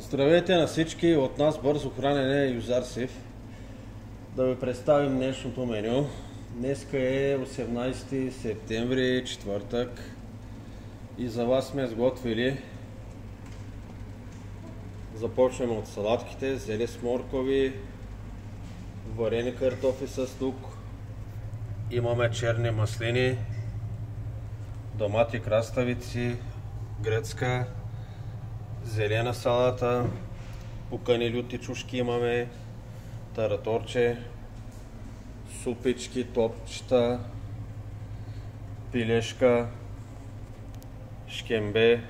Здравейте на всички, от нас бързо хранене Юзарсив. Да ви представим днешното меню. Днеска е 18 септември, четвъртък. И за вас сме сготвили. Започваме от салатките, зеле с моркови, варени картофи с лук. Имаме черни маслини, домати, краставици, гръцка, зелена салата, пукани люти чушки имаме, тараторче, супички, топчета, пилешка, шкембе,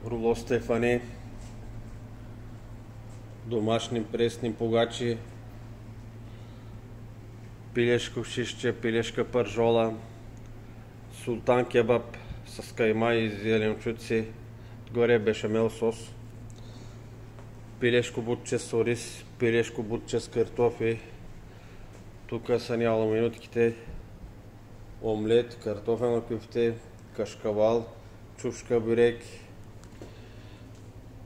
руло стефани, домашни пресни погачи, пилешко шишче, пилешка пържола, султан кебаб с кайма и зеленчуци, горе бешамел сос, пилешко бутче с ориз, пилешко бутче с картофи, тук са минутките, омлет, картофено кюфте, кашкавал, чушка бюрек,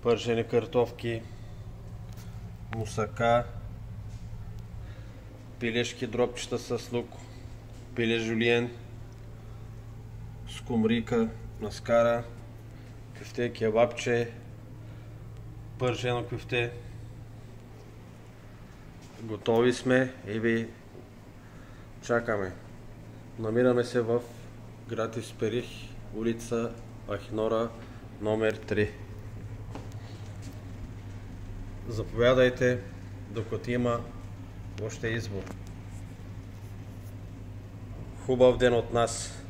пържени картофки, мусака, пилешки дропчета с лук, пиле жулиен, скумрика, маскара, кюфте, кебабче, пържено кюфте. Готови сме и ви чакаме. Намираме се в град Исперих, улица Ахинора, номер 3. Заповядайте, докато има още избор. Хубав ден от нас!